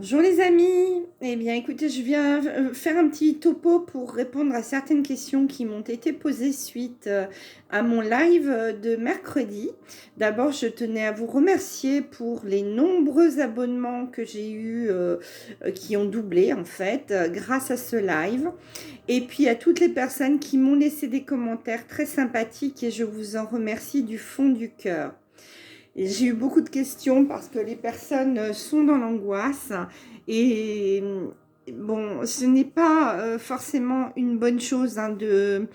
Bonjour les amis, eh bien écoutez, je viens faire un petit topo pour répondre à certaines questions qui m'ont été posées suite à mon live de mercredi. D'abord, je tenais à vous remercier pour les nombreux abonnements que j'ai eus, qui ont doublé en fait, grâce à ce live. Et puis à toutes les personnes qui m'ont laissé des commentaires très sympathiques et je vous en remercie du fond du cœur. Et j'ai eu beaucoup de questions parce que les personnes sont dans l'angoisse et bon, ce n'est pas forcément une bonne chose hein, de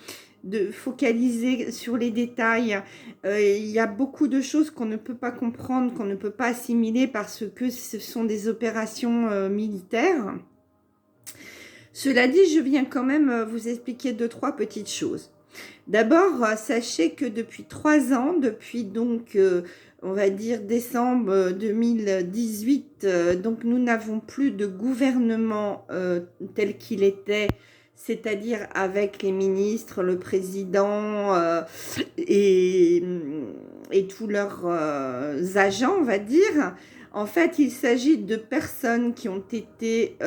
focaliser sur les détails. Il y a beaucoup de choses qu'on ne peut pas comprendre, qu'on ne peut pas assimiler parce que ce sont des opérations militaires. Cela dit, je viens quand même vous expliquer deux, trois petites choses. D'abord, sachez que depuis 3 ans, depuis donc, on va dire décembre 2018, donc nous n'avons plus de gouvernement tel qu'il était, c'est-à-dire avec les ministres, le président et tous leurs agents, on va dire. En fait, il s'agit de personnes qui ont été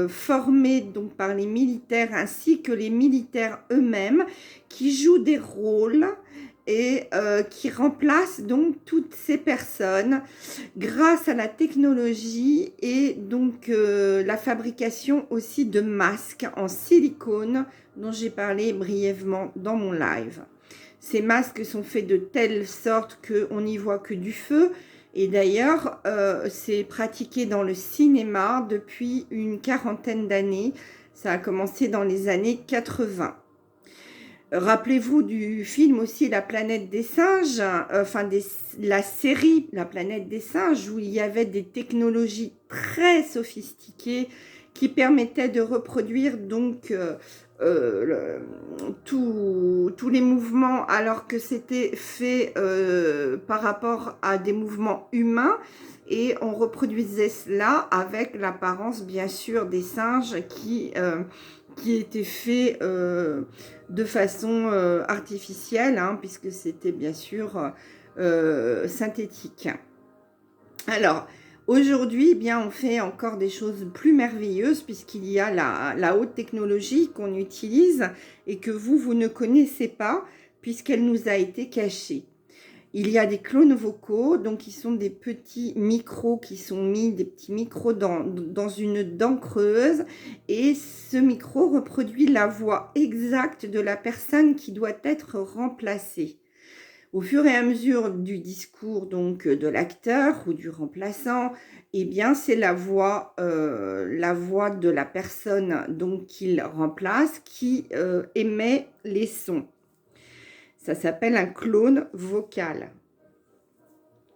formées donc par les militaires ainsi que les militaires eux-mêmes qui jouent des rôles et qui remplacent donc toutes ces personnes grâce à la technologie et donc la fabrication aussi de masques en silicone dont j'ai parlé brièvement dans mon live. Ces masques sont faits de telle sorte qu'on n'y voit que du feu. Et d'ailleurs, c'est pratiqué dans le cinéma depuis une quarantaine d'années. Ça a commencé dans les années 80. Rappelez-vous du film aussi La planète des singes, la série La planète des singes, où il y avait des technologies très sophistiquées qui permettaient de reproduire donc tous les mouvements alors que c'était fait par rapport à des mouvements humains et on reproduisait cela avec l'apparence bien sûr des singes qui étaient faits de façon artificielle hein, puisque c'était bien sûr synthétique. Alors, aujourd'hui, eh bien, on fait encore des choses plus merveilleuses puisqu'il y a la haute technologie qu'on utilise et que vous ne connaissez pas puisqu'elle nous a été cachée. Il y a des clones vocaux, donc qui sont des petits micros qui sont mis, des petits micros dans une dent creuse et ce micro reproduit la voix exacte de la personne qui doit être remplacée. Au fur et à mesure du discours donc de l'acteur ou du remplaçant, eh bien c'est la voix de la personne donc qu'il remplace qui émet les sons. Ça s'appelle un clone vocal.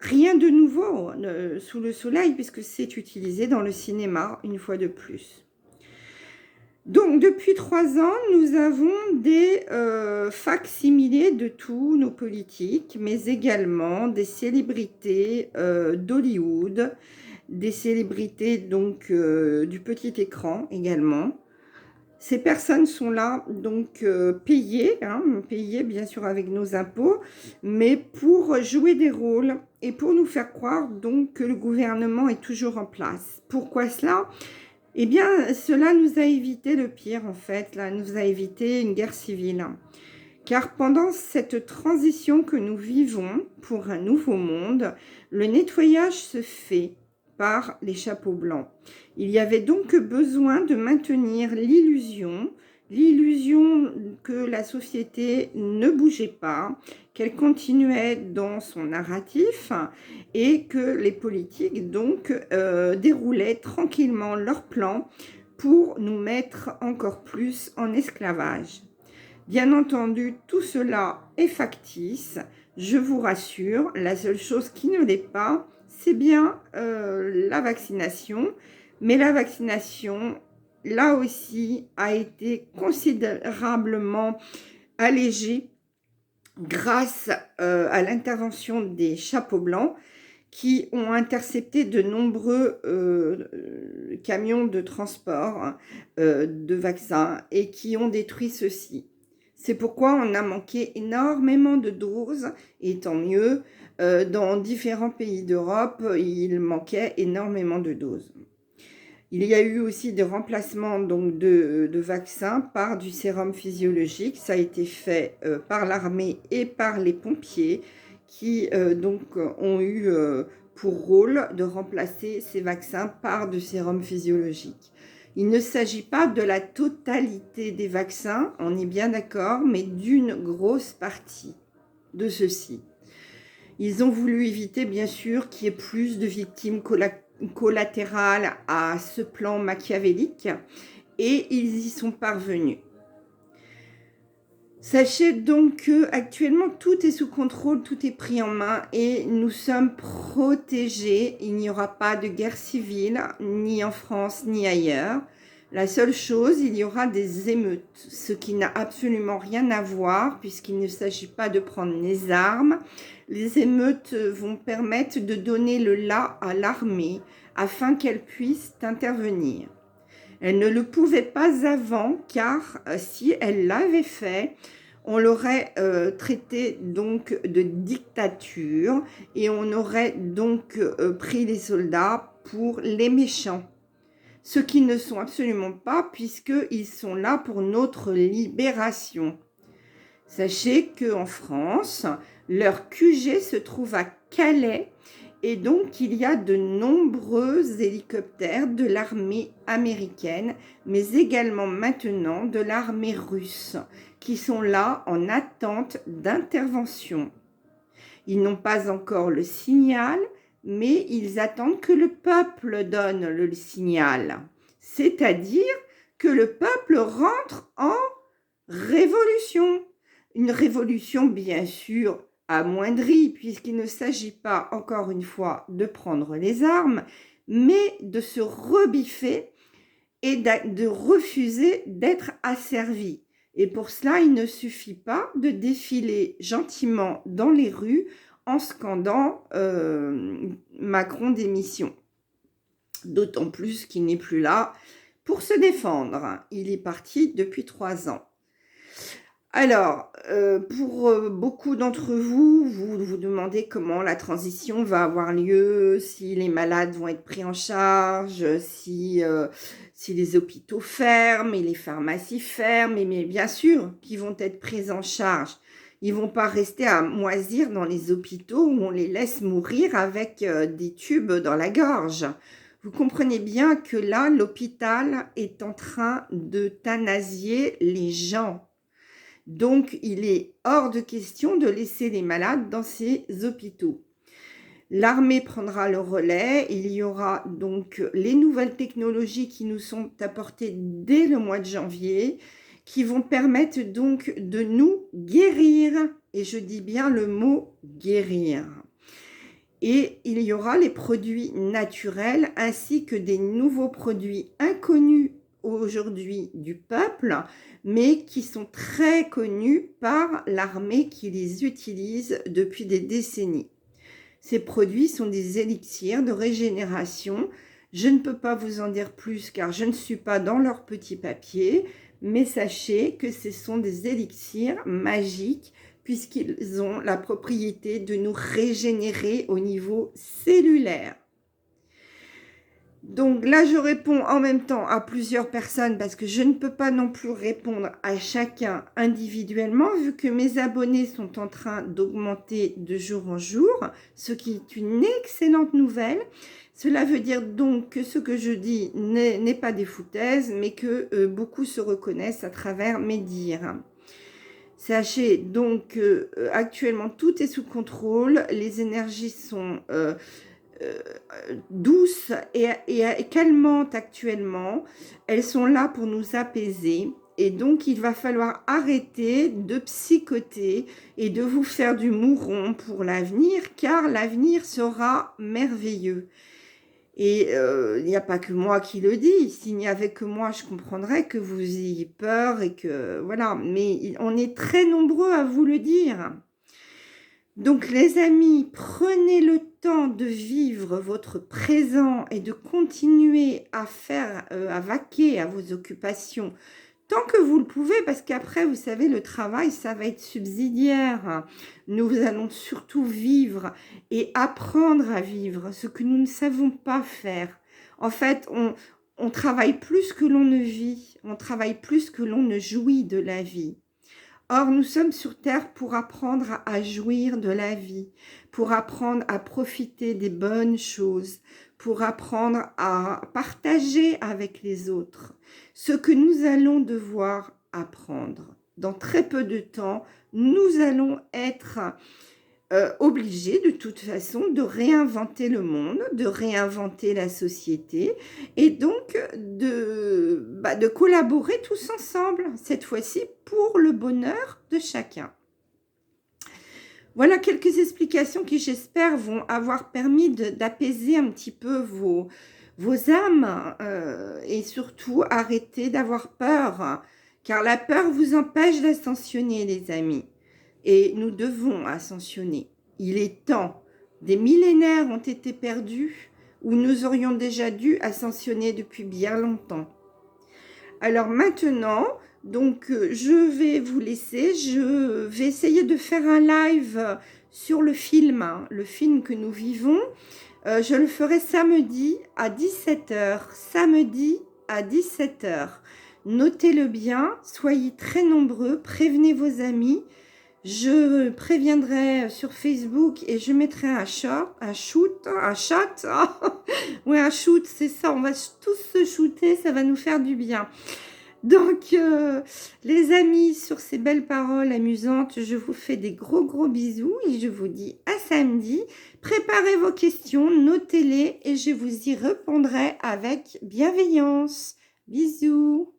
Rien de nouveau sous le soleil puisque c'est utilisé dans le cinéma une fois de plus. Donc, depuis 3 ans, nous avons des fac-similés de tous nos politiques, mais également des célébrités d'Hollywood, des célébrités donc du petit écran également. Ces personnes sont là donc payées bien sûr avec nos impôts, mais pour jouer des rôles et pour nous faire croire donc que le gouvernement est toujours en place. Pourquoi cela ? Eh bien, cela nous a évité le pire, en fait. Là, nous a évité une guerre civile. Car pendant cette transition que nous vivons pour un nouveau monde, le nettoyage se fait par les chapeaux blancs. Il y avait donc besoin de maintenir l'illusion que la société ne bougeait pas, qu'elle continuait dans son narratif et que les politiques donc déroulaient tranquillement leur plan pour nous mettre encore plus en esclavage. Bien entendu, tout cela est factice, je vous rassure. La seule chose qui ne l'est pas, c'est bien la vaccination. Mais la vaccination, là aussi, a été considérablement allégée grâce à l'intervention des chapeaux blancs qui ont intercepté de nombreux camions de transport de vaccins et qui ont détruit ceux-ci. C'est pourquoi on a manqué énormément de doses, et tant mieux, dans différents pays d'Europe, il manquait énormément de doses. Il y a eu aussi des remplacements donc, de vaccins par du sérum physiologique. Ça a été fait par l'armée et par les pompiers qui donc ont eu pour rôle de remplacer ces vaccins par du sérum physiologique. Il ne s'agit pas de la totalité des vaccins, on est bien d'accord, mais d'une grosse partie de ceux-ci. Ils ont voulu éviter, bien sûr, qu'il y ait plus de victimes collatérales à ce plan machiavélique, et ils y sont parvenus. Sachez donc que actuellement tout est sous contrôle, tout est pris en main et nous sommes protégés. Il n'y aura pas de guerre civile, ni en France, ni ailleurs. La seule chose, il y aura des émeutes, ce qui n'a absolument rien à voir puisqu'il ne s'agit pas de prendre les armes. Les émeutes vont permettre de donner le là à l'armée afin qu'elle puisse intervenir. Elle ne le pouvait pas avant car si elle l'avait fait, on l'aurait traité donc de dictature et on aurait donc pris les soldats pour les méchants. Ce qui ne sont absolument pas puisqu'ils sont là pour notre libération. Sachez qu'en France, leur QG se trouve à Calais et donc il y a de nombreux hélicoptères de l'armée américaine, mais également maintenant de l'armée russe, qui sont là en attente d'intervention. Ils n'ont pas encore le signal, mais ils attendent que le peuple donne le signal. C'est-à-dire que le peuple rentre en révolution. Une révolution, bien sûr, amoindrie, puisqu'il ne s'agit pas, encore une fois, de prendre les armes, mais de se rebiffer et de refuser d'être asservi. Et pour cela, il ne suffit pas de défiler gentiment dans les rues en scandant Macron démission. D'autant plus qu'il n'est plus là pour se défendre. Il est parti depuis 3 ans. Alors, pour beaucoup d'entre vous, vous vous demandez comment la transition va avoir lieu, si les malades vont être pris en charge, si les hôpitaux ferment et les pharmacies ferment, mais bien sûr qu'ils vont être pris en charge. Ils ne vont pas rester à moisir dans les hôpitaux où on les laisse mourir avec des tubes dans la gorge. Vous comprenez bien que là, l'hôpital est en train d'euthanasier les gens. Donc, il est hors de question de laisser les malades dans ces hôpitaux. L'armée prendra le relais. Il y aura donc les nouvelles technologies qui nous sont apportées dès le mois de janvier, qui vont permettre donc de nous guérir. Et je dis bien le mot guérir. Et il y aura les produits naturels ainsi que des nouveaux produits inconnus aujourd'hui du peuple, mais qui sont très connus par l'armée qui les utilise depuis des décennies. Ces produits sont des élixirs de régénération. Je ne peux pas vous en dire plus car je ne suis pas dans leur petit papier, mais sachez que ce sont des élixirs magiques puisqu'ils ont la propriété de nous régénérer au niveau cellulaire. Donc là, je réponds en même temps à plusieurs personnes parce que je ne peux pas non plus répondre à chacun individuellement vu que mes abonnés sont en train d'augmenter de jour en jour, ce qui est une excellente nouvelle. Cela veut dire donc que ce que je dis n'est pas des foutaises, mais que beaucoup se reconnaissent à travers mes dires. Sachez donc qu'actuellement tout est sous contrôle, les énergies sont douces et calmantes actuellement. Elles sont là pour nous apaiser. Et donc, il va falloir arrêter de psychoter et de vous faire du mouron pour l'avenir, car l'avenir sera merveilleux. Et il n'y a pas que moi qui le dis. S'il n'y avait que moi, je comprendrais que vous ayez peur et que voilà. Mais on est très nombreux à vous le dire. Donc les amis, prenez le temps de vivre votre présent et de continuer à à vaquer à vos occupations tant que vous le pouvez, parce qu'après, vous savez, le travail, ça va être subsidiaire. Nous allons surtout vivre et apprendre à vivre ce que nous ne savons pas faire. En fait, on travaille plus que l'on ne vit, on travaille plus que l'on ne jouit de la vie. Or, nous sommes sur Terre pour apprendre à jouir de la vie, pour apprendre à profiter des bonnes choses, pour apprendre à partager avec les autres. Ce que nous allons devoir apprendre. Dans très peu de temps, nous allons être obligés de toute façon de réinventer le monde, de réinventer la société et donc de collaborer tous ensemble, cette fois-ci pour le bonheur de chacun. Voilà quelques explications qui, j'espère, vont avoir permis d'apaiser un petit peu vos âmes et surtout arrêter d'avoir peur, car la peur vous empêche d'ascensionner, les amis. Et nous devons ascensionner. Il est temps. Des millénaires ont été perdus où nous aurions déjà dû ascensionner depuis bien longtemps. Alors maintenant, donc je vais vous laisser. Je vais essayer de faire un live sur le film que nous vivons. Je le ferai samedi à 17 h. Samedi à 17 h. Notez-le bien, soyez très nombreux, prévenez vos amis. Je préviendrai sur Facebook et je mettrai un chat, ouais, un shoot, c'est ça, on va tous se shooter, ça va nous faire du bien. Donc, les amis, sur ces belles paroles amusantes, je vous fais des gros bisous et je vous dis à samedi. Préparez vos questions, notez-les et je vous y répondrai avec bienveillance. Bisous.